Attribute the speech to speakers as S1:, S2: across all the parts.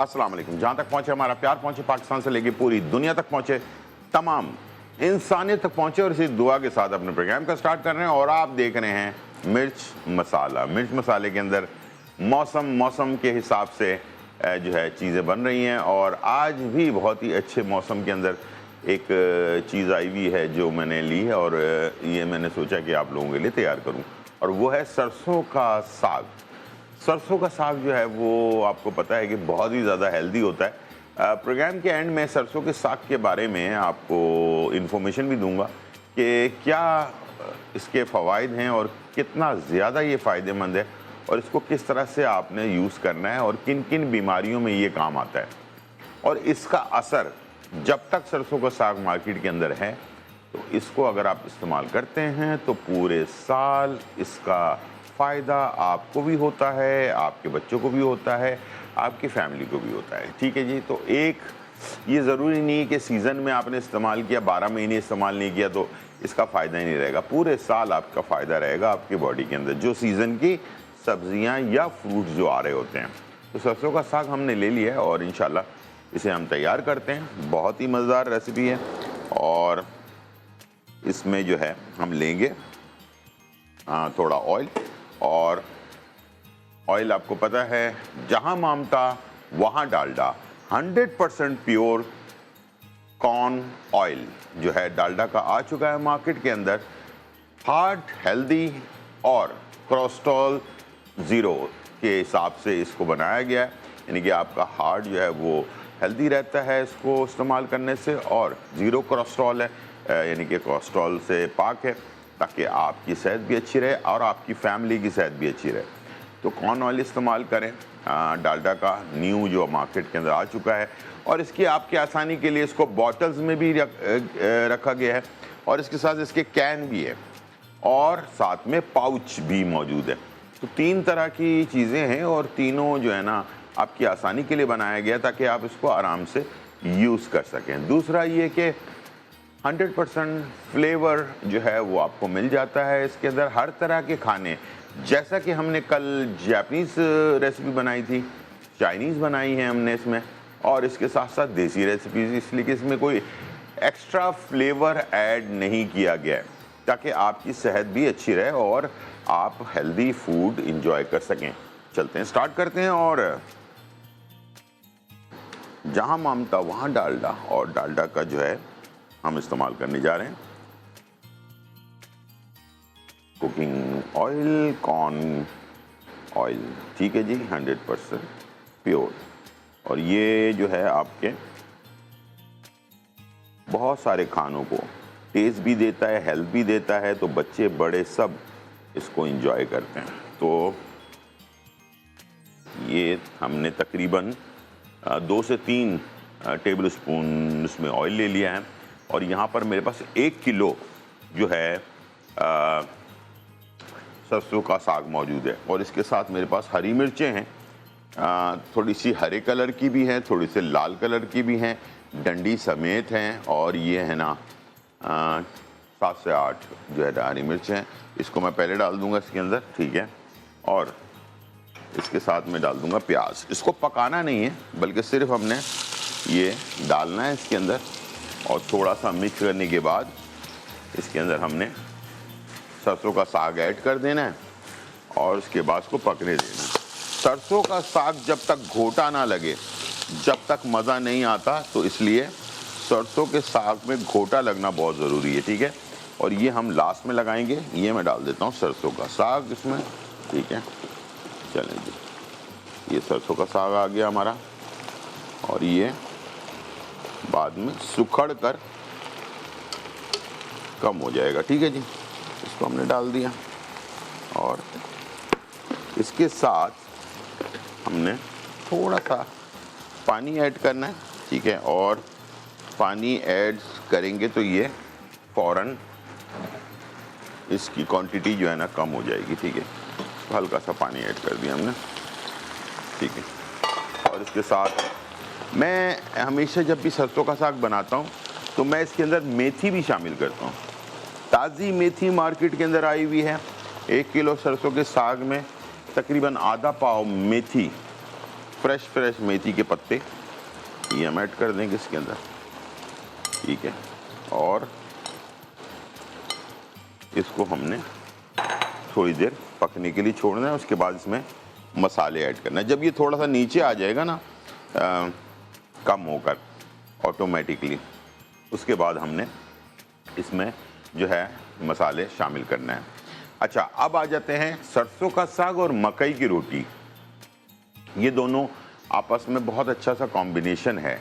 S1: अस्सलाम वालेकुम। जहाँ तक पहुँचे हमारा प्यार, पहुँचे पाकिस्तान से लेके पूरी दुनिया तक पहुँचे, तमाम इंसानियत तक पहुँचे, और इसी दुआ के साथ अपने प्रोग्राम का स्टार्ट कर रहे हैं। और आप देख रहे हैं मिर्च मसाला। मिर्च मसाले के अंदर मौसम के हिसाब से जो है चीज़ें बन रही हैं, और आज भी बहुत ही अच्छे मौसम के अंदर एक चीज़ आई हुई है जो मैंने ली है, और ये मैंने सोचा कि आप लोगों के लिए तैयार करूं, और वो है सरसों का साग। सरसों का साग जो है वो आपको पता है कि बहुत ही ज़्यादा हेल्दी होता है। प्रोग्राम के एंड में सरसों के साग के बारे में आपको इन्फॉर्मेशन भी दूंगा कि क्या इसके फ़वाइद हैं और कितना ज़्यादा ये फ़ायदेमंद है, और इसको किस तरह से आपने यूज़ करना है, और किन किन बीमारियों में ये काम आता है, और इसका असर जब तक सरसों का साग मार्केट के अंदर है, तो इसको अगर आप इस्तेमाल करते हैं तो पूरे साल इसका फ़ायदा आपको भी होता है, आपके बच्चों को भी होता है, आपकी फैमिली को भी होता है। ठीक है जी। तो एक ये ज़रूरी नहीं है कि सीज़न में आपने इस्तेमाल किया, 12 महीने इस्तेमाल नहीं किया तो इसका फ़ायदा ही नहीं रहेगा। पूरे साल आपका फ़ायदा रहेगा आपकी बॉडी के अंदर, जो सीज़न की सब्जियां या फ्रूट जो आ रहे होते हैं। तो सरसों का साग हमने ले लिया है, और इंशाल्लाह इसे हम तैयार करते हैं। बहुत ही मज़ेदार रेसिपी है, और इसमें जो है हम लेंगे थोड़ा ऑयल, और ऑयल आपको पता है जहां मामता वहां डालडा। 100% प्योर कॉर्न ऑयल जो है डालडा का आ चुका है मार्केट के अंदर। हार्ट हेल्दी और कोलेस्ट्रॉल ज़ीरो के हिसाब से इसको बनाया गया है, यानी कि आपका हार्ट जो है वो हेल्दी रहता है इसको इस्तेमाल करने से, और ज़ीरो कोलेस्ट्रॉल है, यानी कि कोलेस्ट्रॉल से पाक है, ताकि आपकी सेहत भी अच्छी रहे और आपकी फैमिली की सेहत भी अच्छी रहे। तो कॉर्न ऑयल इस्तेमाल करें। डालडा का न्यू जो मार्केट के अंदर आ चुका है, और इसकी आपकी आसानी के लिए इसको बॉटल्स में भी रखा गया है, और इसके साथ इसके कैन भी है, और साथ में पाउच भी मौजूद है। तो 3 तरह की चीज़ें हैं, और तीनों जो है ना आपकी आसानी के लिए बनाया गया ताकि आप इसको आराम से यूज़ कर सकें। दूसरा ये कि 100% फ्लेवर जो है वो आपको मिल जाता है इसके अंदर। हर तरह के खाने, जैसा कि हमने कल जापानीज़ रेसिपी बनाई थी, चाइनीज़ बनाई है हमने इसमें, और इसके साथ साथ देसी रेसिपीज़, इसलिए कि इसमें कोई एक्स्ट्रा फ्लेवर ऐड नहीं किया गया है, ताकि आपकी सेहत भी अच्छी रहे और आप हेल्दी फूड इंजॉय कर सकें। चलते हैं, स्टार्ट करते हैं। और जहां मामता वहां डालडा, और डालडा का जो है हम इस्तेमाल करने जा रहे हैं कुकिंग ऑयल, कॉर्न ऑयल। ठीक है जी, 100% प्योर। और ये जो है आपके बहुत सारे खानों को टेस्ट भी देता है, हेल्थ भी देता है, तो बच्चे बड़े सब इसको एंजॉय करते हैं। तो ये हमने तकरीबन 2 से 3 टेबल स्पून इसमें ऑयल ले लिया है, और यहाँ पर मेरे पास 1 किलो जो है सरसों का साग मौजूद है, और इसके साथ मेरे पास हरी मिर्चें हैं, थोड़ी सी हरे कलर की भी हैं, थोड़ी सी लाल कलर की भी हैं, डंडी समेत हैं, और ये है ना 7 से 8 जो है हरी मिर्च हैं। इसको मैं पहले डाल दूंगा इसके अंदर, ठीक है। और इसके साथ में डाल दूंगा प्याज। इसको पकाना नहीं है, बल्कि सिर्फ हमने ये डालना है इसके अंदर, और थोड़ा सा मिक्स करने के बाद इसके अंदर हमने सरसों का साग ऐड कर देना है, और उसके बाद इसको पकने देना है। सरसों का साग जब तक घोटा ना लगे, जब तक मज़ा नहीं आता, तो इसलिए सरसों के साग में घोटा लगना बहुत ज़रूरी है, ठीक है। और ये हम लास्ट में लगाएंगे। ये मैं डाल देता हूँ सरसों का साग इसमें, ठीक है। चलें जी, ये सरसों का साग आ गया हमारा, और ये बाद में सुखड़ कर कम हो जाएगा, ठीक है जी। इसको हमने डाल दिया, और इसके साथ हमने थोड़ा सा पानी ऐड करना है, ठीक है। और पानी ऐड करेंगे तो ये फ़ौरन इसकी क्वांटिटी जो है ना कम हो जाएगी, ठीक है। तो हल्का सा पानी ऐड कर दिया हमने, ठीक है। और इसके साथ मैं हमेशा जब भी सरसों का साग बनाता हूँ तो मैं इसके अंदर मेथी भी शामिल करता हूँ। ताज़ी मेथी मार्केट के अंदर आई हुई है। 1 किलो सरसों के साग में तकरीबन आधा पाव मेथी फ्रेश मेथी के पत्ते ये हम ऐड कर देंगे इसके अंदर, ठीक है। और इसको हमने थोड़ी देर पकने के लिए छोड़ना है। उसके बाद इसमें मसाले ऐड करना है। जब ये थोड़ा सा नीचे आ जाएगा ना कम होकर ऑटोमेटिकली, उसके बाद हमने इसमें जो है मसाले शामिल करना है। अच्छा, अब आ जाते हैं सरसों का साग और मकई की रोटी। ये दोनों आपस में बहुत अच्छा सा कॉम्बिनेशन है,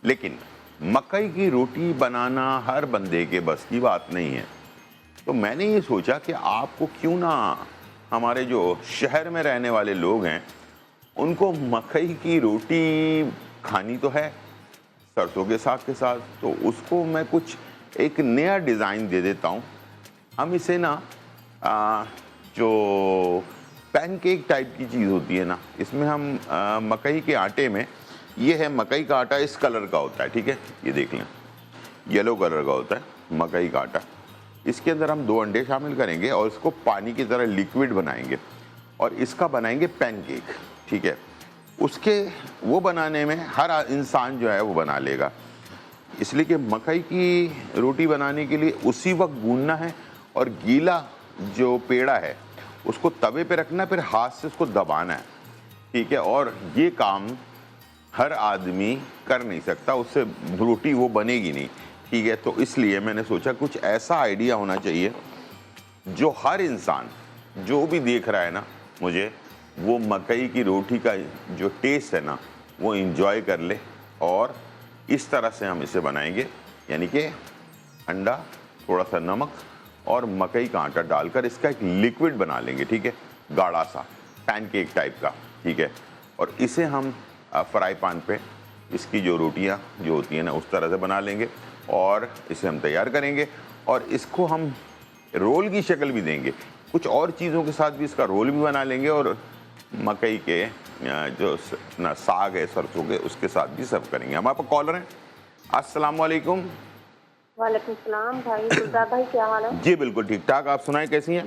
S1: लेकिन मकई की रोटी बनाना हर बंदे के बस की बात नहीं है। तो मैंने ये सोचा कि आपको क्यों ना, हमारे जो शहर में रहने वाले लोग हैं उनको मकई की रोटी खानी तो है सरसों के साग के साथ, तो उसको मैं कुछ एक नया डिज़ाइन दे देता हूँ। हम इसे ना जो पैनकेक टाइप की चीज़ होती है ना, इसमें हम मकई के आटे में, ये है मकई का आटा, इस कलर का होता है, ठीक है, ये देख लें, येलो कलर का होता है मकई का आटा। इसके अंदर हम 2 अंडे शामिल करेंगे और इसको पानी की तरह लिक्विड बनाएंगे और इसका बनाएंगे पैनकेक, ठीक है। उसके वो बनाने में हर इंसान जो है वो बना लेगा, इसलिए कि मकई की रोटी बनाने के लिए उसी वक्त गूंदना है और गीला जो पेड़ा है उसको तवे पे रखना है, फिर हाथ से उसको दबाना है, ठीक है। और ये काम हर आदमी कर नहीं सकता, उससे रोटी वो बनेगी नहीं, ठीक है। तो इसलिए मैंने सोचा कुछ ऐसा आइडिया होना चाहिए जो हर इंसान जो भी देख रहा है ना मुझे, वो मकई की रोटी का जो टेस्ट है ना वो एंजॉय कर ले। और इस तरह से हम इसे बनाएंगे, यानी कि अंडा, थोड़ा सा नमक और मकई का आटा डालकर इसका एक लिक्विड बना लेंगे, ठीक है, गाढ़ा सा पैनकेक टाइप का, ठीक है। और इसे हम फ्राई पैन पे इसकी जो रोटियां जो होती हैं ना उस तरह से बना लेंगे और इसे हम तैयार करेंगे और इसको हम रोल की शक्ल भी देंगे, कुछ और चीज़ों के साथ भी इसका रोल भी बना लेंगे और मकई के जो साग है सरसों के उसके साथ भी सर्व करेंगे। हम आपका कॉलर हैं, अस्सलाम वालेकुम।
S2: वालेकुम सलाम भाई, गुलजार भाई क्या हाल है?
S1: जी बिल्कुल ठीक ठाक, आप सुनाएं कैसी हैं?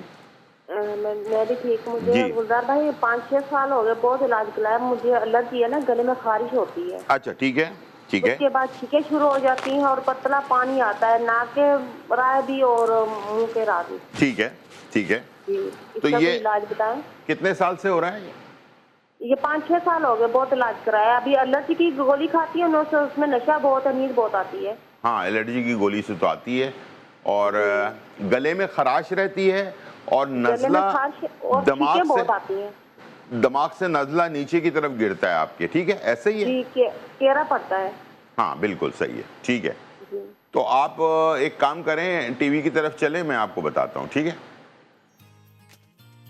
S2: मैं भी ठीक। मुझे गुलजार भाई 5-6 साल हो गए, बहुत इलाज कराया, मुझे एलर्जी है ना, गले में खारिश होती है।
S1: अच्छा ठीक है, ठीक है।
S2: उसके बाद छींकें शुरू हो जाती हैं और पतला पानी आता है नाक के राह भी और मुंह के राह भी।
S1: ठीक है, ठीक है।
S2: तो ये इलाज बताएं।
S1: कितने साल से हो रहा है?
S2: ये 5-6 साल हो गए, बहुत इलाज कराया। अभी एलर्जी की गोली खाती है, उसमें नशा बहुत है, नींद बहुत आती है।
S1: हाँ, एलर्जी की गोली से तो आती है और गले में खराश रहती है और नज़ला दिमाग से नज़ला नीचे की तरफ गिरता है आपके, ठीक है, ऐसे ही है,
S2: केरा पड़ता है।
S1: हाँ बिल्कुल सही है, ठीक है। तो आप एक काम करें, टीवी की तरफ चले, मैं आपको बताता हूँ, ठीक है।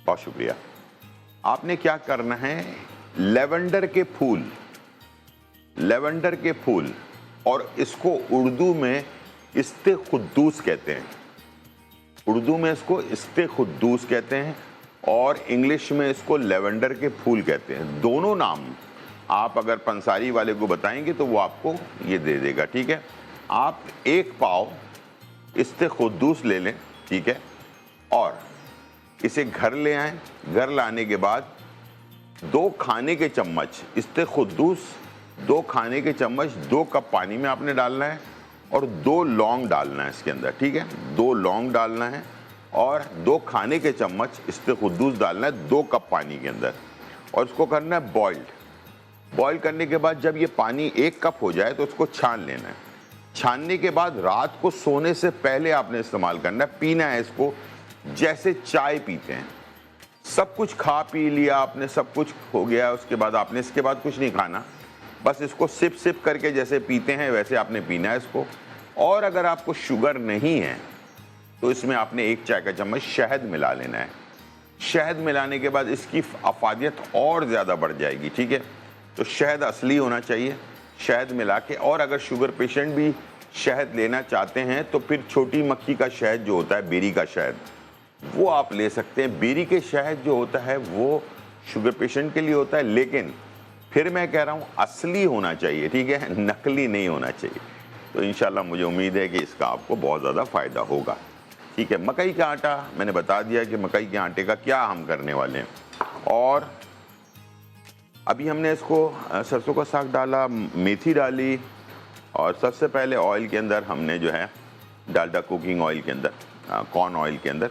S1: बहुत शुक्रिया। आपने क्या करना है, लेवेंडर के फूल, लेवेंडर के फूल, और इसको उर्दू में इस्ते खुद्दूस कहते हैं, उर्दू में इसको इस्ते खुद्दूस कहते हैं और इंग्लिश में इसको लेवेंडर के फूल कहते हैं। दोनों नाम आप अगर पंसारी वाले को बताएंगे तो वो आपको ये दे देगा, ठीक है। आप 1 पाव इस्ते खुद्दूस ले लें, ठीक है, और इसे घर ले आएं। घर लाने के बाद 2 खाने के चम्मच इस्ते खुद्दूस, 2 खाने के चम्मच 2 कप पानी में आपने डालना है और 2 लौंग डालना है इसके अंदर, ठीक है, 2 लौंग डालना है और 2 खाने के चम्मच इस्ते खुद्दूस डालना है 2 कप पानी के अंदर और इसको करना है बॉइल्ड। बॉईल करने के बाद जब ये पानी 1 कप हो जाए तो उसको छान लेना है। छानने के बाद रात को सोने से पहले आपने इस्तेमाल करना है, पीना है इसको जैसे चाय पीते हैं। सब कुछ खा पी लिया आपने, सब कुछ हो गया, उसके बाद आपने इसके बाद कुछ नहीं खाना, बस इसको सिप सिप करके जैसे पीते हैं वैसे आपने पीना है इसको। और अगर आपको शुगर नहीं है तो इसमें आपने 1 चाय का चम्मच शहद मिला लेना है। शहद मिलाने के बाद इसकी अफादियत और ज़्यादा बढ़ जाएगी, ठीक है। तो शहद असली होना चाहिए, शहद मिला के। और अगर शुगर पेशेंट भी शहद लेना चाहते हैं तो फिर छोटी मक्खी का शहद जो होता है, बेरी का शहद, वो आप ले सकते हैं। बेरी के शहद जो होता है वो शुगर पेशेंट के लिए होता है, लेकिन फिर मैं कह रहा हूँ असली होना चाहिए, ठीक है, नकली नहीं होना चाहिए। तो इंशाल्लाह मुझे उम्मीद है कि इसका आपको बहुत ज़्यादा फ़ायदा होगा, ठीक है। मकई का आटा मैंने बता दिया कि मकई के आटे का क्या हम करने वाले हैं। और अभी हमने इसको सरसों का साग डाला, मेथी डाली, और सबसे पहले ऑयल के अंदर हमने जो है डालडा कुकिंग ऑयल के अंदर, कॉर्न ऑयल के अंदर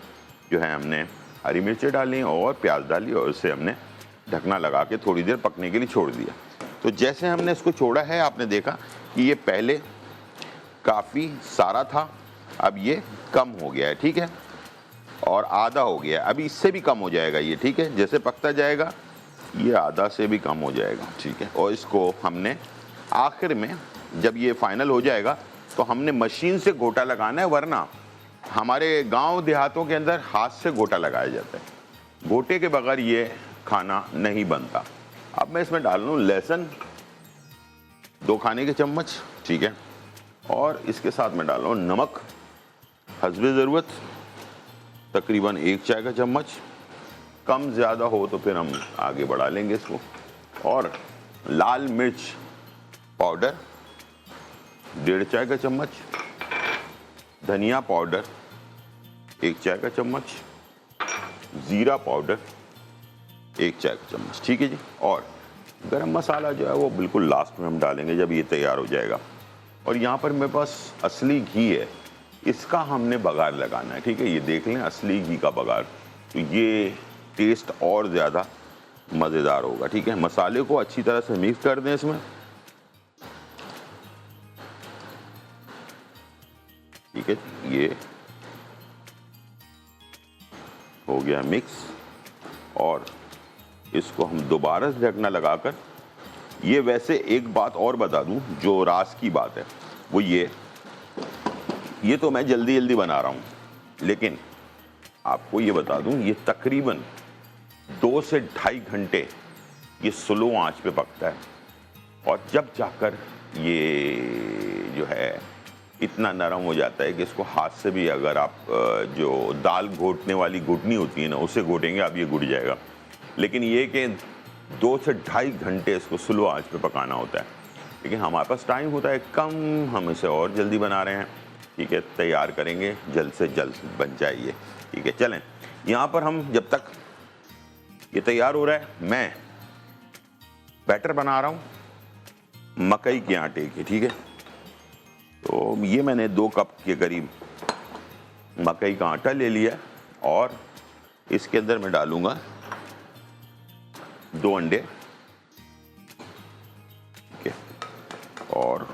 S1: जो है हमने हरी मिर्चें डाली और प्याज डाली, और उससे हमने ढकना लगा के थोड़ी देर पकने के लिए छोड़ दिया। तो जैसे हमने इसको छोड़ा है, आपने देखा कि ये पहले काफ़ी सारा था, अब ये कम हो गया है, ठीक है, और आधा हो गया, अभी इससे भी कम हो जाएगा ये, ठीक है। जैसे पकता जाएगा ये आधा से भी कम हो जाएगा, ठीक है। और इसको हमने आखिर में जब ये फाइनल हो जाएगा तो हमने मशीन से गोटा लगाना है, वरना हमारे गांव देहातों के अंदर हाथ से गोटा लगाया जाता है। गोटे के बगैर ये खाना नहीं बनता। अब मैं इसमें डाल लूँ लहसुन 2 खाने के चम्मच, ठीक है, और इसके साथ में डाल लूँ नमक हस्बे ज़रूरत तकरीबन 1 चाय का चम्मच, कम ज़्यादा हो तो फिर हम आगे बढ़ा लेंगे इसको, और लाल मिर्च पाउडर 1.5 चाय का चम्मच, धनिया पाउडर 1 चाय का चम्मच, ज़ीरा पाउडर 1 चाय का चम्मच, ठीक है जी। और गरम मसाला जो है वो बिल्कुल लास्ट में हम डालेंगे जब ये तैयार हो जाएगा। और यहाँ पर मेरे पास असली घी है, इसका हमने बघार लगाना है, ठीक है। ये देख लें असली घी का बघार, तो ये टेस्ट और ज़्यादा मज़ेदार होगा, ठीक है। मसाले को अच्छी तरह से मिक्स कर दें इसमें, ठीक है। ये हो गया मिक्स, और इसको हम दोबारा से ढकना लगाकर, ये वैसे एक बात और बता दूं जो राज की बात है, वो ये तो मैं जल्दी जल्दी बना रहा हूँ, लेकिन आपको ये बता दूं ये तकरीबन 2 से 2.5 घंटे ये स्लो आंच पे पकता है, और जब जाकर ये जो है इतना नरम हो जाता है कि इसको हाथ से भी, अगर आप जो दाल घोटने वाली घुटनी होती है ना, उससे घोटेंगे आप, ये घुट जाएगा। लेकिन ये कि 2 से 2.5 घंटे इसको स्लो आंच पे पकाना होता है, लेकिन हमारे पास टाइम होता है कम, हम इसे और जल्दी बना रहे हैं, ठीक है। तैयार करेंगे, जल्द से जल्द बन जाइए, ठीक है। चलें, यहाँ पर हम जब तक ये तैयार हो रहा है, मैं बैटर बना रहा हूँ मकई के आटे की, ठीक है। तो ये मैंने 2 कप के करीब मकई का आटा ले लिया, और इसके अंदर मैं डालूंगा 2 अंडे, ठीक है। और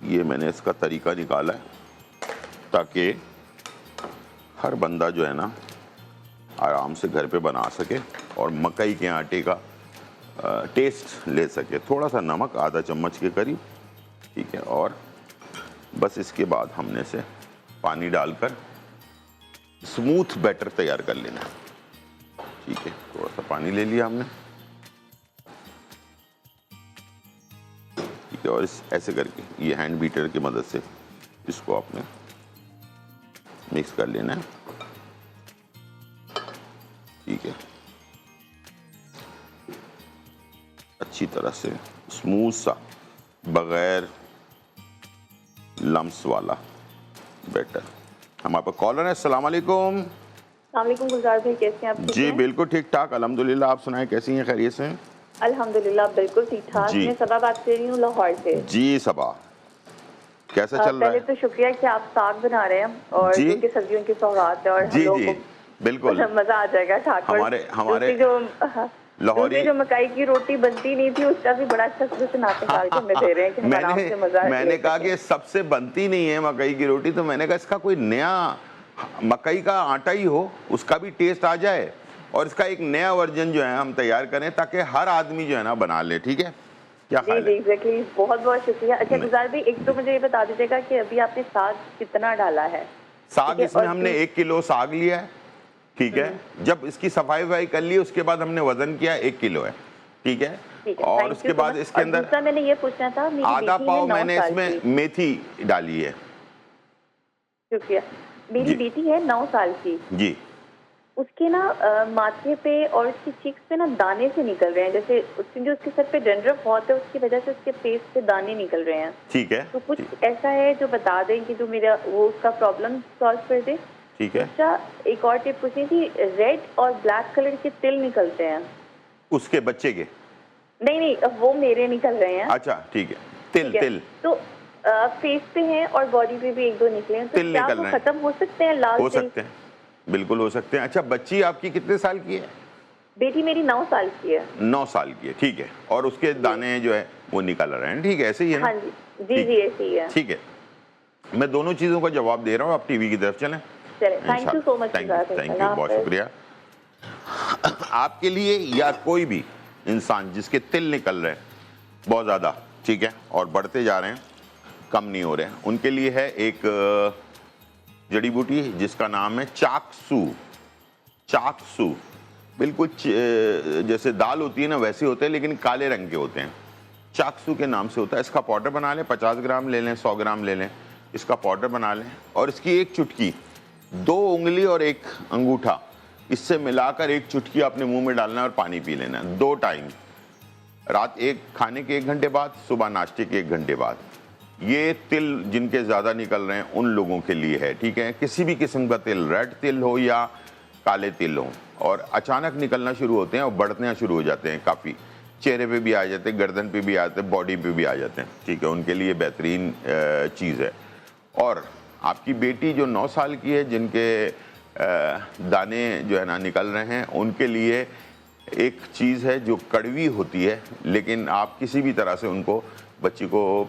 S1: ये मैंने इसका तरीका निकाला है ताकि हर बंदा जो है ना आराम से घर पे बना सके और मकई के आटे का टेस्ट ले सके। थोड़ा सा नमक आधा चम्मच के करीब, ठीक है। और बस इसके बाद हमने से पानी डालकर स्मूथ बैटर तैयार कर लेना है, ठीक है। थोड़ा सा पानी ले लिया हमने, ठीक है। और ऐसे करके ये हैंड बीटर की मदद से इसको आपने मिक्स कर लेना है, ठीक है। अच्छी तरह से स्मूथ सा, बगैर लम्स वाला बैटर। हमारे पास कॉलर है। अस्सलाम वालेकुम।
S2: वालेकुम गुलजार भाई, कैसे हैं आप?
S1: जी बिल्कुल ठीक ठाक, अल्हम्दुलिल्लाह। आप सुनाएं, कैसी हैं, खैरियत से हैं?
S2: अल्हम्दुलिल्लाह बिल्कुल ठीक ठाक। मैं सबा बात कर रही हूँ लाहौर से।
S1: जी सबा, कैसा चल रहा है?
S2: पहले तो शुक्रिया कि आप साग बना रहे हैं, और जो कि सब्जियों की सौगात है, और हम लोगों को
S1: बिल्कुल
S2: मजा आ जाएगा खाकर।
S1: हमारे
S2: लाहौरी जो मकई की रोटी बनती नहीं थी, उसका भी बड़ा अच्छा सलूशन आप निकाल के हमें दे रहे हैं कि आराम से मजा आ।
S1: मैंने कहा कि सबसे बनती नहीं है मकई की रोटी, तो मैंने कहा इसका कोई नया मकई का आटा ही हो, उसका भी टेस्ट आ जाए, और इसका एक नया वर्जन जो है हम तैयार करें ताकि हर आदमी जो है ना बना ले, ठीक है। क्या ख्याल है?
S2: एग्जैक्टली, बहुत बहुत शुक्रिया। अच्छा गुलजार भाई, एक तो मुझे ये बता दीजिएगा कि अभी आपने साग कितना डाला है?
S1: साग इसमें हमने 1 किलो साग लिया है, ठीक है। जब इसकी सफाई वफाई कर ली उसके बाद हमने वजन किया 1 किलो है, ठीक है। और उसके बाद इसके अंदर
S2: मैंने ये पूछना था,
S1: आधा पाव मैंने इसमें मेथी डाली है।
S2: शुक्रिया। मेरी बेटी है 9 साल की
S1: जी,
S2: उसके ना माथे पे और उसकी चीक्स पे ना दाने से निकल रहे हैं, जैसे जो उसके सर पे डैंड्रफ बहुत है उसकी वजह से उसके फेस पे दाने निकल रहे हैं,
S1: ठीक है।
S2: तो कुछ ऐसा है जो बता दें कि जो मेरा वो उसका प्रॉब्लम सॉल्व कर दे,
S1: ठीक है।
S2: अच्छा एक और टिप पूछनी थी, रेड और ब्लैक कलर के तिल निकलते हैं,
S1: उसके बच्चे के?
S2: नहीं नहीं, वो मेरे निकल रहे हैं।
S1: अच्छा ठीक है। तिल
S2: ठीक है।
S1: तिल
S2: तो फेस पे हैं और बॉडी पे भी एक दो निकले हैं, तो
S1: तिल
S2: क्या
S1: निकल
S2: वो
S1: रहे हैं।
S2: खत्म हो सकते हैं लाल
S1: हो
S2: तिल?
S1: सकते हैं, बिल्कुल हो सकते हैं। अच्छा, बच्ची आपकी कितने साल की है?
S2: बेटी मेरी 9 साल की है।
S1: 9 साल की है, ठीक है। और उसके दाने जो है वो निकल रहे हैं, ठीक है, ऐसे ही है ना?
S2: हाँ जी जी
S1: ठीक
S2: जी, ऐसे ही है।
S1: ठीक है, मैं दोनों चीज़ों का जवाब दे रहा हूँ, आप टीवी की तरफ चलें।
S2: चले, thank you so much.
S1: Thank you, बहुत शुक्रिया। आपके लिए या कोई भी इंसान जिसके तिल निकल रहे हैं बहुत ज़्यादा, ठीक है, और बढ़ते जा रहे हैं, कम नहीं हो रहे हैं, उनके लिए है एक जड़ी बूटी जिसका नाम है चाकसू। चाकसू बिल्कुल जैसे दाल होती है ना वैसे होते हैं, लेकिन काले रंग के होते हैं। चाकसू के नाम से होता है। इसका पाउडर बना लें, 50 ग्राम ले लें, 100 ग्राम ले लें, इसका पाउडर बना लें और इसकी एक चुटकी, 2 उंगली और 1 अंगूठा, इससे मिलाकर एक चुटकी अपने मुंह में डालना है और पानी पी लेना है 2 टाइम, रात एक खाने के 1 घंटे बाद, सुबह नाश्ते के 1 घंटे बाद। ये तिल जिनके ज़्यादा निकल रहे हैं उन लोगों के लिए है, ठीक है। किसी भी किस्म का तिल, रेड तिल हो या काले तिल हो, और अचानक निकलना शुरू होते हैं और बढ़ना शुरू हो जाते हैं काफ़ी, चेहरे पे भी आ जाते हैं, गर्दन पे भी आते हैं, बॉडी पे भी आ जाते हैं, ठीक है, उनके लिए बेहतरीन चीज़ है। और आपकी बेटी जो 9 साल की है, जिनके दाने जो है ना निकल रहे हैं, उनके लिए एक चीज़ है जो कड़वी होती है, लेकिन आप किसी भी तरह से उनको, बच्ची को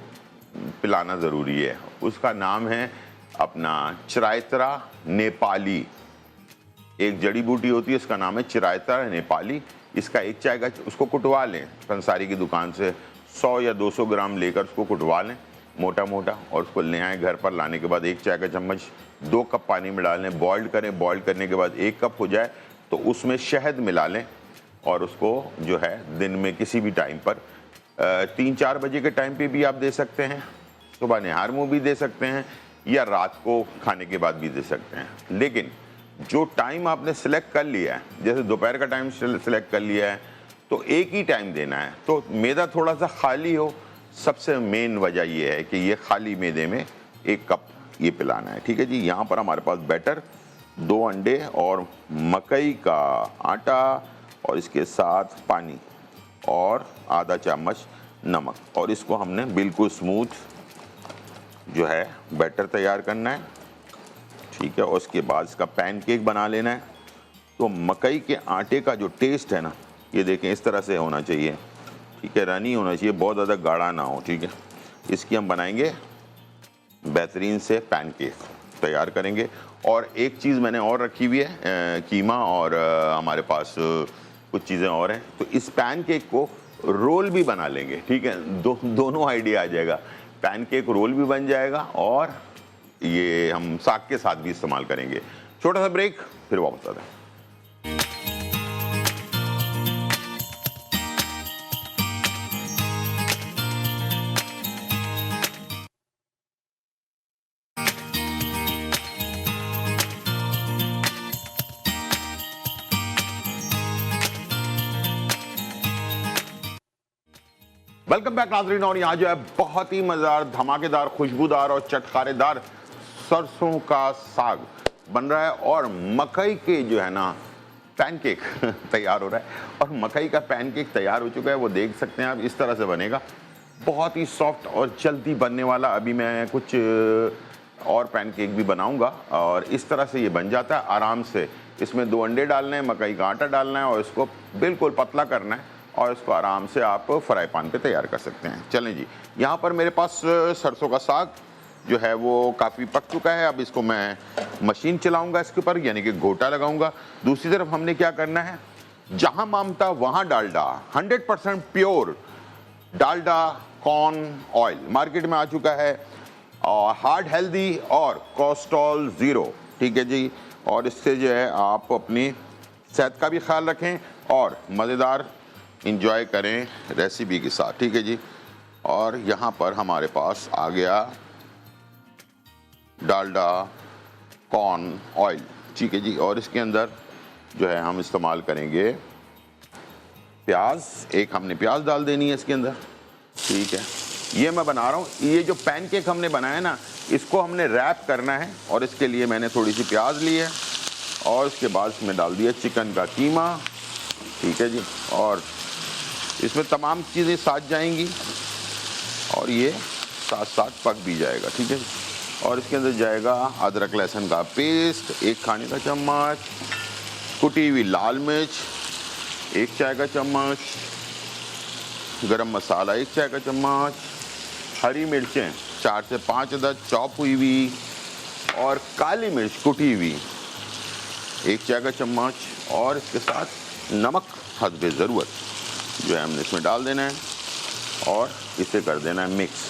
S1: पिलाना ज़रूरी है। उसका नाम है अपना चिरायतरा नेपाली। एक जड़ी बूटी होती है, उसका नाम है चिरायतरा नेपाली। इसका 1 चाय का, उसको कुटवा लें पंसारी की दुकान से, 100 या 200 ग्राम लेकर उसको कुटवा लें मोटा मोटा, और उसको ले आएँ घर पर। लाने के बाद 1 चाय का चम्मच 2 कप पानी में डालें, बॉइल्ड करें। बॉइल्ड करने के बाद 1 कप हो जाए तो उसमें शहद मिला लें और उसको जो है दिन में किसी भी टाइम पर 3-4 बजे के टाइम पे भी आप दे सकते हैं, सुबह निहार मुँह भी दे सकते हैं, या रात को खाने के बाद भी दे सकते हैं। लेकिन जो टाइम आपने सेलेक्ट कर लिया है, जैसे दोपहर का टाइम सेलेक्ट कर लिया है, तो एक ही टाइम देना है, तो मैदा थोड़ा सा खाली हो। सबसे मेन वजह ये है कि ये खाली मैदे में 1 कप ये पिलाना है, ठीक है जी। यहाँ पर हमारे पास बैटर, 2 अंडे और मकई का आटा, और इसके साथ पानी और आधा चम्मच नमक, और इसको हमने बिल्कुल स्मूथ जो है बैटर तैयार करना है, ठीक है। और उसके बाद इसका पैनकेक बना लेना है। तो मकई के आटे का जो टेस्ट है ना, ये देखें इस तरह से होना चाहिए, ठीक है, रनी होना चाहिए, बहुत ज़्यादा गाढ़ा ना हो, ठीक है। इसकी हम बनाएंगे बेहतरीन से पैनकेक तैयार करेंगे। और एक चीज़ मैंने और रखी हुई है, कीमा, और हमारे पास कुछ चीज़ें और हैं, तो इस पैनकेक को रोल भी बना लेंगे, ठीक है। दोनों आइडिया आ जाएगा, पैनकेक रोल भी बन जाएगा और ये हम साग के साथ भी इस्तेमाल करेंगे। छोटा सा ब्रेक, फिर वापस आते हैं। वेलकम बैक नाज़रीन। और यहाँ जो है बहुत ही मज़ेदार, धमाकेदार, खुशबूदार और चटखारेदार सरसों का साग बन रहा है, और मकई के जो है ना पैनकेक तैयार हो रहा है। और मकई का पैनकेक तैयार हो चुका है, वो देख सकते हैं आप, इस तरह से बनेगा, बहुत ही सॉफ्ट और जल्दी बनने वाला। अभी मैं कुछ और पैनकेक भी बनाऊंगा, और इस तरह से ये बन जाता है आराम से। इसमें 2 अंडे डालने हैं, मकई का आटा डालना है, और इसको बिल्कुल पतला करना है, और इसको आराम से आप फ्राई पैन पे तैयार कर सकते हैं। चलें जी, यहाँ पर मेरे पास सरसों का साग जो है वो काफ़ी पक चुका है। अब इसको मैं मशीन चलाऊंगा इसके ऊपर, यानी कि घोटा लगाऊंगा। दूसरी तरफ हमने क्या करना है, जहां मामता वहां Dalda, 100% pure Dalda corn oil market में आ चुका है, और हार्ट हेल्दी और कोलेस्ट्रॉल 0, ठीक है जी। और इससे जो है आप अपनी सेहत का भी ख्याल रखें और मज़ेदार इंजॉय करें रेसिपी के साथ, ठीक है जी। और यहाँ पर हमारे पास आ गया डालडा कॉर्न ऑयल, ठीक है जी। और इसके अंदर जो है हम इस्तेमाल करेंगे प्याज, एक हमने प्याज डाल देनी है इसके अंदर, ठीक है। ये मैं बना रहा हूँ, ये जो पैनकेक हमने बनाया ना, इसको हमने रैप करना है, और इसके लिए मैंने थोड़ी सी प्याज ली है, और इसके बाद इसमें डाल दिया चिकन का कीमा, ठीक है जी। और इसमें तमाम चीज़ें साथ जाएंगी और ये साथ साथ पक भी जाएगा, ठीक है जी। और इसके अंदर जाएगा अदरक लहसुन का पेस्ट 1 खाने का चम्मच, कुटी हुई लाल मिर्च 1 चाय का चम्मच, गरम मसाला 1 चाय का चम्मच, हरी मिर्चें 4 से 5 अदद चॉप हुई हुई, और काली मिर्च कुटी हुई 1 चाय का चम्मच, और इसके साथ नमक हस्बे ज़रूरत जो है हमने इसमें डाल देना है और इसे कर देना है मिक्स।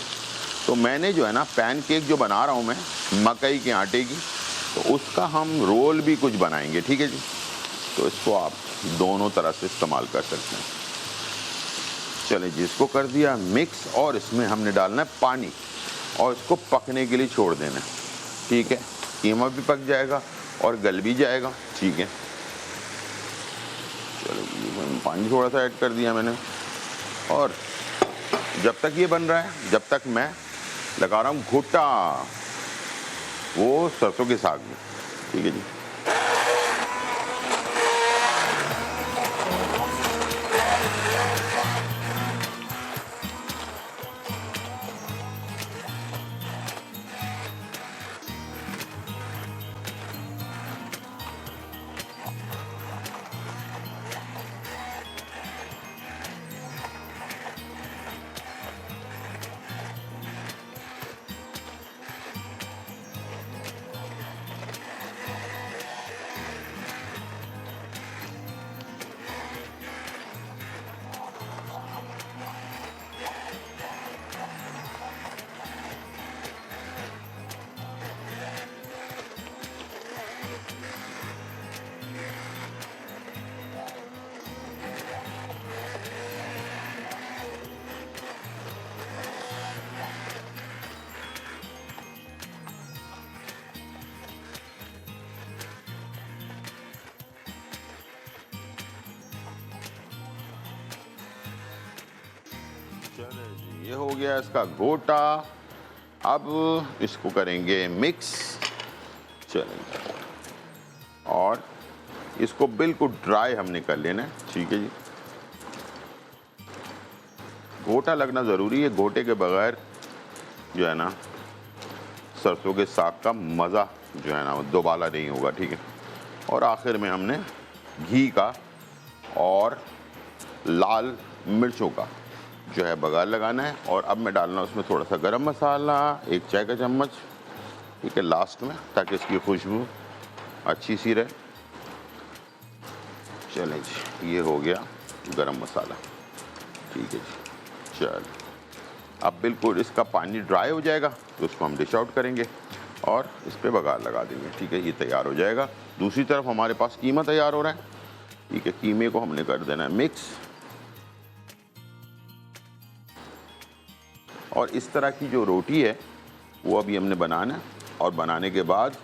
S1: तो मैंने जो है ना पैनकेक जो बना रहा हूँ मैं मकई के आटे की, तो उसका हम रोल भी कुछ बनाएंगे, ठीक है जी। तो इसको आप दोनों तरह से इस्तेमाल कर सकते हैं। चलिए जी, इसको कर दिया मिक्स और इसमें हमने डालना है पानी और इसको पकने के लिए छोड़ देना है, ठीक है। कीमा भी पक जाएगा और गल भी जाएगा, ठीक है। चलो जी, पानी थोड़ा सा ऐड कर दिया मैंने, और जब तक ये बन रहा है जब तक मैं लगा रहा हूँ घुट्टा, वो सरसों के साग में, ठीक है जी। चले जी, ये हो गया इसका गोटा। अब इसको करेंगे मिक्स, चलेंगे, और इसको बिल्कुल ड्राई हमने कर लेना है, ठीक है जी। गोटा लगना ज़रूरी है, गोटे के बगैर जो है ना सरसों के साग का मज़ा जो है ना वो दोबारा नहीं होगा, ठीक है। और आखिर में हमने घी का और लाल मिर्चों का जो है बघार लगाना है। और अब मैं डालना उसमें थोड़ा सा गरम मसाला 1 चाय का चम्मच, ठीक है, लास्ट में, ताकि इसकी खुशबू अच्छी सी रहे। चलें जी, ये हो गया गरम मसाला, ठीक है जी। चल, अब बिल्कुल इसका पानी ड्राई हो जाएगा तो उसको हम डिश आउट करेंगे और इस पर बघार लगा देंगे, ठीक है। ये तैयार हो जाएगा। दूसरी तरफ हमारे पास कीमा तैयार हो रहा है, ठीक है। कीमे को हमने कर देना है मिक्स, और इस तरह की जो रोटी है वो अभी हमने बनाना है। और बनाने के बाद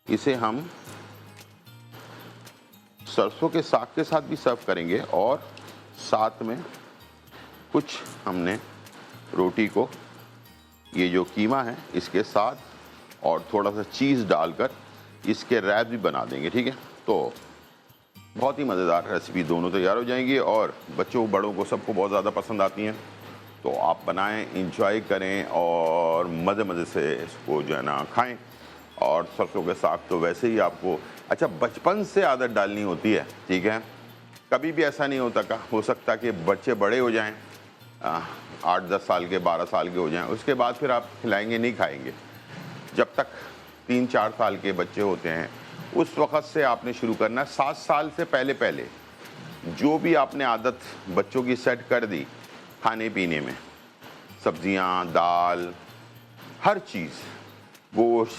S1: इसे हम सरसों के साग के साथ भी सर्व करेंगे, और साथ में कुछ हमने रोटी को ये जो कीमा है इसके साथ और थोड़ा सा चीज़ डालकर इसके रैप भी बना देंगे, ठीक है। तो बहुत ही मज़ेदार रेसिपी दोनों तैयार हो जाएंगी और बच्चों बड़ों को सबको बहुत ज़्यादा पसंद आती हैं। तो आप बनाएं, इंजॉय करें और मज़े मज़े से इसको जो है ना खाएं। और सरसों के साग तो वैसे ही आपको अच्छा बचपन से आदत डालनी होती है, ठीक है। कभी भी ऐसा नहीं हो सकता कि बच्चे बड़े हो जाएं, 8-10 साल के 12 साल के हो जाएं, उसके बाद फिर आप खिलाएंगे नहीं खाएंगे। जब तक 3-4 साल के बच्चे होते हैं उस वक़्त से आपने शुरू करना है। 7 साल से पहले पहले जो भी आपने आदत बच्चों की सेट कर दी खाने पीने में, सब्जियां, दाल, हर चीज़, गोश्त,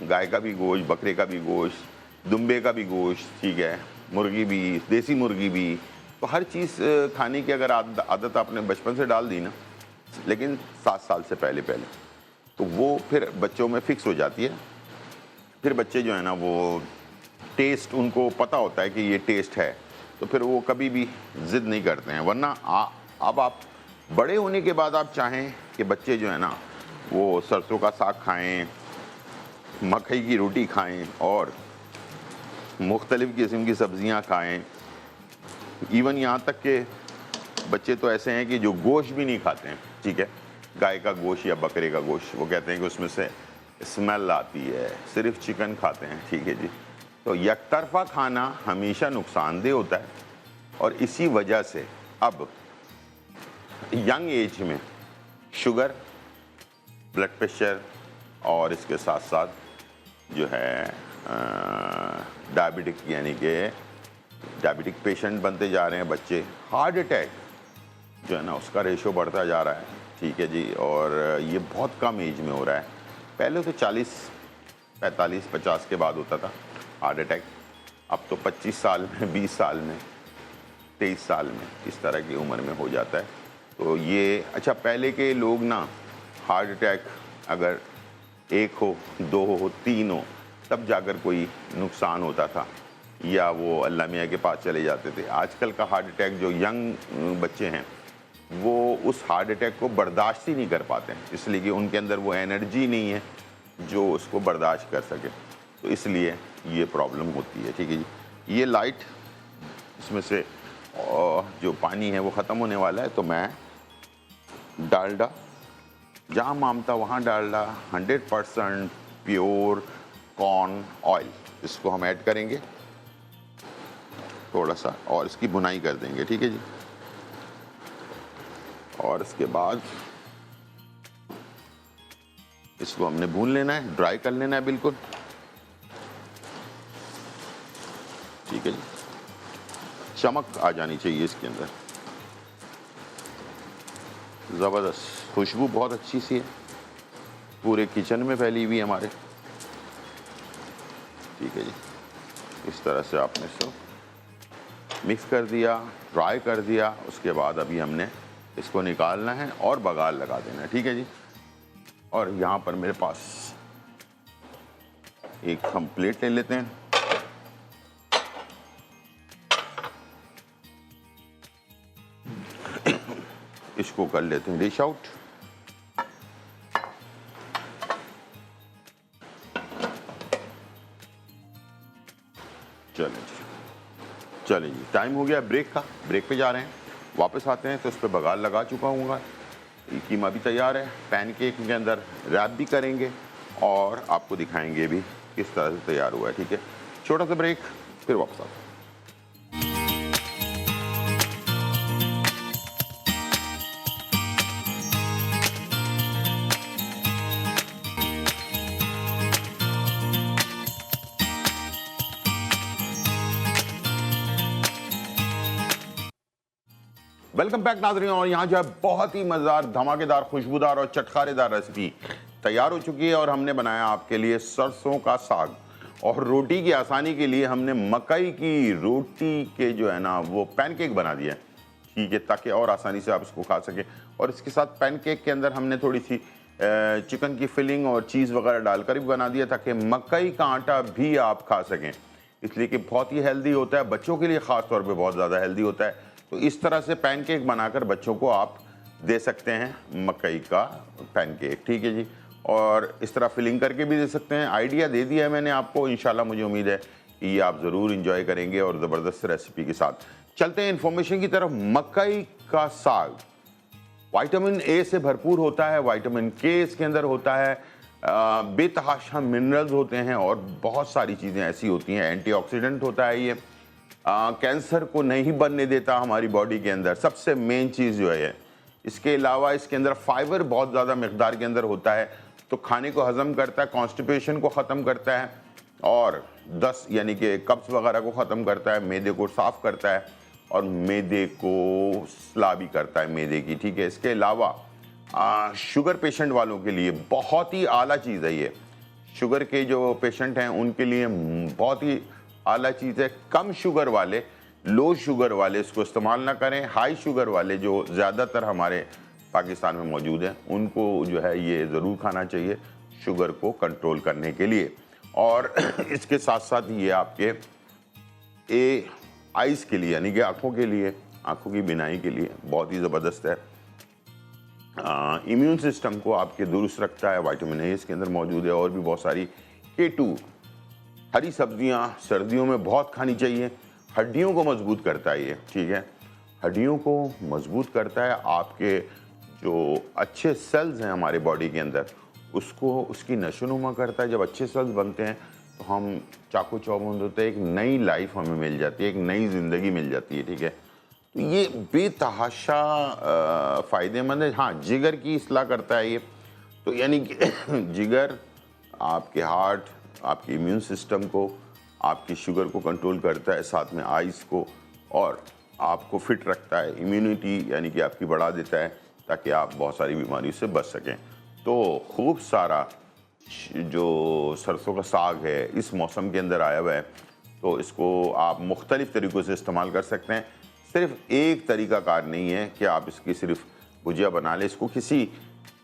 S1: गाय का भी गोश्त, बकरे का भी गोश्त, दुम्बे का भी गोश्त, ठीक है, मुर्गी भी, देसी मुर्गी भी, तो हर चीज़ खाने की अगर आदत आपने बचपन से डाल दी ना, लेकिन 7 साल से पहले पहले, तो वो फिर बच्चों में फिक्स हो जाती है। फिर बच्चे जो है ना वो टेस्ट उनको पता होता है कि ये टेस्ट है, तो फिर वो कभी भी ज़िद नहीं करते हैं। वरना अब आप बड़े होने के बाद आप चाहें कि बच्चे जो है ना वो सरसों का साग खाएं, मकई की रोटी खाएं और मुख्तलिफ़ किस्म की सब्ज़ियाँ खाएँ। इवन यहाँ तक के बच्चे तो ऐसे हैं कि जो गोश्त भी नहीं खाते हैं, ठीक है, गाय का गोश्त या बकरे का गोश्त, वो कहते हैं कि उसमें से स्मेल आती है, सिर्फ चिकन खाते हैं, ठीक है जी। तो यकतरफा खाना हमेशा नुकसानदेह होता है और इसी वजह से अब यंग एज में शुगर, ब्लड प्रेशर और इसके साथ साथ जो है डायबिटिक, यानी कि डायबिटिक पेशेंट बनते जा रहे हैं बच्चे। हार्ट अटैक जो है ना, उसका रेशो बढ़ता जा रहा है, ठीक है जी, और ये बहुत कम एज में हो रहा है। पहले तो 40, 45, 50 के बाद होता था हार्ट अटैक, अब तो 25 साल में, 20 साल में, 23 साल में, इस तरह की उम्र में हो जाता है। तो ये अच्छा, पहले के लोग ना हार्ट अटैक अगर 1 हो, 2 हो, 3 हो, तब जाकर कोई नुकसान होता था या वो अल्लाह मियाँ के पास चले जाते थे। आजकल का हार्ट अटैक, जो यंग बच्चे हैं वो उस हार्ट अटैक को बर्दाश्त ही नहीं कर पाते हैं, इसलिए कि उनके अंदर वो एनर्जी नहीं है जो उसको बर्दाश्त कर सके, तो इसलिए ये प्रॉब्लम होती है, ठीक है जी। ये लाइट, इसमें से जो पानी है वो ख़त्म होने वाला है, तो मैं डालडा, जहाँ मामता वहाँ डालडा, 100% प्योर कॉर्न ऑयल, इसको हम ऐड करेंगे थोड़ा सा और इसकी भुनाई कर देंगे, ठीक है जी। और इसके बाद इसको हमने भून लेना है, ड्राई कर लेना है बिल्कुल, ठीक है जी। चमक आ जानी चाहिए इसके अंदर, ज़बरदस्त खुशबू बहुत अच्छी सी है, पूरे किचन में फैली हुई है हमारे, ठीक है जी। इस तरह से आपने इसको मिक्स कर दिया, ड्राई कर दिया, उसके बाद अभी हमने इसको निकालना है और बघार लगा देना है, ठीक है जी। और यहाँ पर मेरे पास एक हम प्लेट ले लेते हैं, इसको कर लेते हैं डिश आउट। चलिए जी, टाइम हो गया ब्रेक का, ब्रेक पे जा रहे हैं, वापस आते हैं तो इस पर बघार लगा चुका हूँ, कीमा भी तैयार है, पैनकेक के अंदर रैप भी करेंगे और आपको दिखाएंगे भी किस तरह से तैयार हुआ है, ठीक है। छोटा सा ब्रेक, फिर वापस आते हैं। वेलकम बैक नाज़रीन, और यहाँ जो है बहुत ही मज़ेदार, धमाकेदार, खुशबूदार और चटखारेदार रेसिपी तैयार हो चुकी है और हमने बनाया आपके लिए सरसों का साग। और रोटी की आसानी के लिए हमने मकई की रोटी के जो है ना वो पैनकेक बना दिया है, ठीक है, ताकि और आसानी से आप इसको खा सकें। और इसके साथ पैनकेक के अंदर हमने थोड़ी सी चिकन की फिलिंग और चीज़ वगैरह डालकर भी बना दिया ताकि मकई का आटा भी आप खा सकें, इसलिए कि बहुत ही हेल्दी होता है, बच्चों के लिए ख़ास तौर पे बहुत ज़्यादा हेल्दी होता है। तो इस तरह से पैनकेक बनाकर बच्चों को आप दे सकते हैं, मकई का पैनकेक, ठीक है जी। और इस तरह फिलिंग करके भी दे सकते हैं। आइडिया दे दिया है मैंने आपको, इंशाल्लाह मुझे उम्मीद है कि ये आप ज़रूर इंजॉय करेंगे और ज़बरदस्त रेसिपी के साथ। चलते हैं इन्फॉर्मेशन की तरफ। मकई का साग विटामिन ए से भरपूर होता है, विटामिन के इसके अंदर होता है, बेतहाशा मिनरल्स होते हैं और बहुत सारी चीज़ें ऐसी होती हैं, एंटीऑक्सीडेंट होता है ये, कैंसर को नहीं बनने देता हमारी बॉडी के अंदर, सबसे मेन चीज़ जो है। इसके अलावा इसके अंदर फाइबर बहुत ज़्यादा मकदार के अंदर होता है, तो खाने को हज़म करता है, कॉन्स्टिपेशन को ख़त्म करता है और दस्त यानी कि कब्ज़ वगैरह को ख़त्म करता है, मैदे को साफ़ करता है और मैदे को सला भी करता है मैदे की, ठीक है। इसके अलावा शुगर पेशेंट वालों के लिए बहुत ही आला चीज़ है ये, शुगर के जो पेशेंट हैं उनके लिए बहुत ही आला चीज़ है। कम शुगर वाले, लो शुगर वाले इसको इस्तेमाल ना करें, हाई शुगर वाले जो ज़्यादातर हमारे पाकिस्तान में मौजूद हैं उनको जो है ये ज़रूर खाना चाहिए शुगर को कंट्रोल करने के लिए। और इसके साथ साथ ये आपके आइज़ के लिए यानी कि आँखों के लिए, आँखों की बिनाई के लिए बहुत ही ज़बरदस्त है। इम्यून सिस्टम को आपके दुरुस्त रखता है, विटामिन ए इसके अंदर मौजूद है और भी बहुत सारी K2 हरी सब्जियां सर्दियों में बहुत खानी चाहिए। हड्डियों को मजबूत करता है ये, ठीक है, हड्डियों को मजबूत करता है। आपके जो अच्छे सेल्स हैं हमारे बॉडी के अंदर, उसको उसकी नशोनुमा करता है। जब अच्छे सेल्स बनते हैं तो हम चाकू चौबंद होते हैं, एक नई लाइफ हमें मिल जाती है, एक नई ज़िंदगी मिल जाती है, ठीक है। तो ये बेतहाशा फ़ायदेमंद है। हाँ, जिगर की इस्लाह करता है ये, तो यानी कि जिगर आपके हार्ट, आपके इम्यून सिस्टम को, आपकी शुगर को कंट्रोल करता है, साथ में आइज़ को, और आपको फिट रखता है। इम्यूनिटी यानी कि आपकी बढ़ा देता है, ताकि आप बहुत सारी बीमारियों से बच सकें। तो खूब सारा जो सरसों का साग है इस मौसम के अंदर आया हुआ है, तो इसको आप मुख्तलिफ़ तरीक़ों से इस्तेमाल कर सकते हैं। सिर्फ एक तरीक़ाकार नहीं है कि आप इसकी सिर्फ भुजिया बना लें, इसको किसी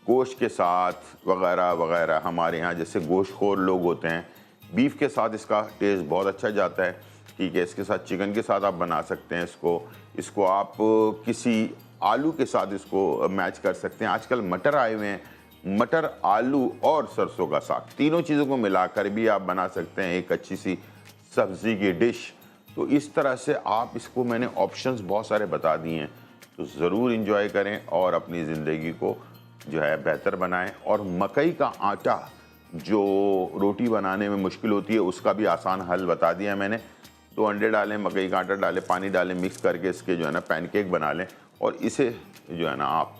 S1: गोश्त के साथ वग़ैरह वग़ैरह, हमारे यहाँ जैसे गोश्तखोर लोग होते हैं, बीफ के साथ इसका टेस्ट बहुत अच्छा जाता है, ठीक है। इसके साथ चिकन के साथ आप बना सकते हैं इसको आप किसी आलू के साथ इसको मैच कर सकते हैं। आजकल मटर आए हुए हैं, मटर, आलू और सरसों का साग, तीनों चीज़ों को मिलाकर भी आप बना सकते हैं एक अच्छी सी सब्ज़ी की डिश। तो इस तरह से आप इसको, मैंने ऑप्शंस बहुत सारे बता दिए हैं, तो ज़रूर इंजॉय करें और अपनी ज़िंदगी को जो है बेहतर बनाएं। और मकई का आटा जो रोटी बनाने में मुश्किल होती है, उसका भी आसान हल बता दिया मैंने। 2 अंडे डालें, मकई का आटा डालें, पानी डालें, मिक्स करके इसके जो है ना पैनकेक बना लें, और इसे जो है ना आप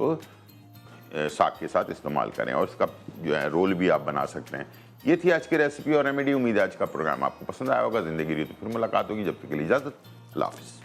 S1: साग के साथ इस्तेमाल करें, और इसका जो है रोल भी आप बना सकते हैं। ये थी आज की रेसिपी और रेमेडी। उम्मीद है आज का प्रोग्राम आपको पसंद आया होगा। ज़िंदगी रही तो फिर मुलाकात होगी, जब तक के लिए इजाज़त, अल्लाह हाफ़िज़।